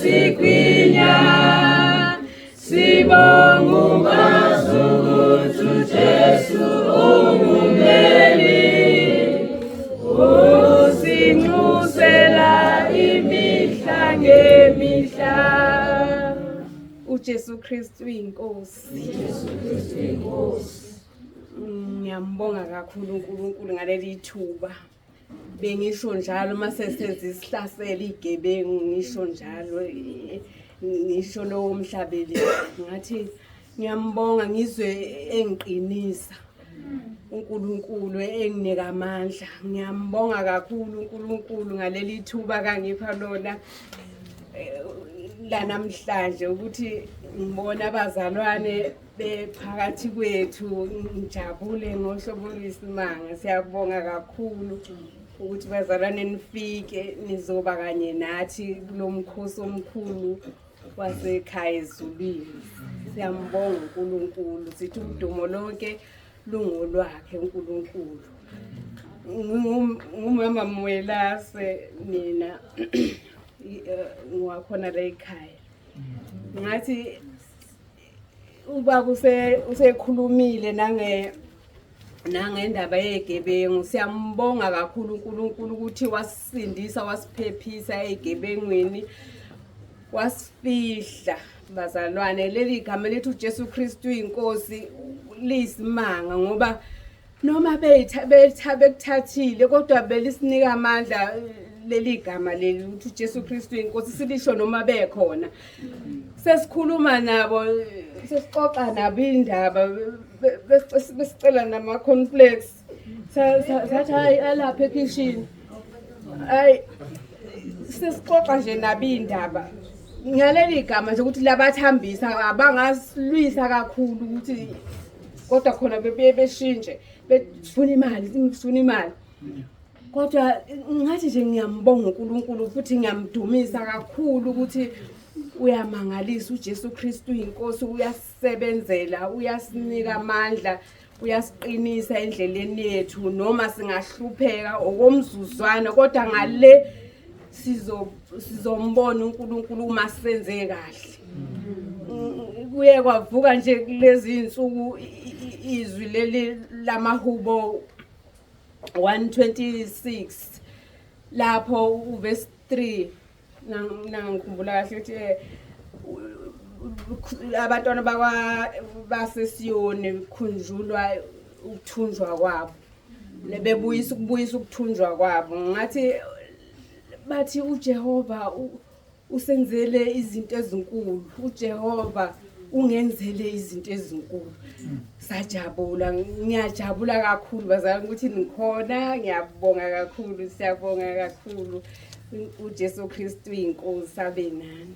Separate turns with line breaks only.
sigwinya sibonga umazi ukuthi uJesu ungumeli usincusela imihla ngemihla. UJesu KRISTU UYINKOSI. Ngiyambonga kakhulu uNkulunkulu ngaleli thuba. Bengisho njalo mase sezisihlasela igebengu ngisho njalo ngisho lo mhlabeli ngathi ngiyambonga ngizwe engiqinisa uNkulunkulu enginika amandla. Ngiyambonga kakhulu uNkulunkulu ngaleli thuba kangipha lona la namhlanje ukuthi ngibona abazalwane bephakathi kwethu ngijabule ngohlobo lwesimanga. Siyabonga kakhulu ukuthi bazalwane nifike nizoba kanye nathi kulomkhosi omkhulu wasekhaya ezulwini. Siyambonga uNkulunkulu sithi udumo lonke lungolwakhe uNkulunkulu. Ngumama Mwelase mina ngiwakhona la ekhaya. Ngathi uba usekhulumile nangendaba yegebengu. Siyambonga kakhulu uNkulunkulu ukuthi wasisindisa wasiphephisa egebengweni wasifihla bazalwane. Leli gama lethu uJesu KRISTU UYINKOSI liyisimanga ngoba noma bekuthathile kodwa belisinika amandla leli gama leli ukuthi uJesu KRISTU UYINKOSI silisho noma bekhona. Sesikhuluma nabo sesixoxa nabo indaba besicela nama complex sathi hayi alapha ekitchen hayi sesixoxa nje nabo indaba ngaleli gama nje ukuthi labathambisa abangasilwisa kakhulu ukuthi kodwa khona beshintshe befuna imali kodwa ngathi nje ngiyambonga uNkulunkulu futhi ngiyamdumisa kakhulu ukuthi uyamangalisa uJesu KRISTU UYINKOSI. Uyasebenzela uyasinika amandla uyasiqinisa endleleni yethu noma singahlupheka okomzuzwana kodwa ngale sizombona uNkulunkulu uma senze kahle. Kuye kwavuka nje kulezi insuku izwi leli lamahubo 126 lapho uverse 3 ngikhumbula kahle ukuthi abantwana basesiyoni khunjulwa ukuthunjwa kwabo lebebuyisa ukuthunjwa kwabo. Ngathi bathi uJehova usenzele izinto ezinkulu, uJehova ungenzele izinto ezinkulu. Sajabula, ngiyajabula kakhulu bazalwane ukuthi nikhona. Ngiyabonga kakhulu, siyabonga kakhulu. uJesu KRISTU UYINKOSI abe nani.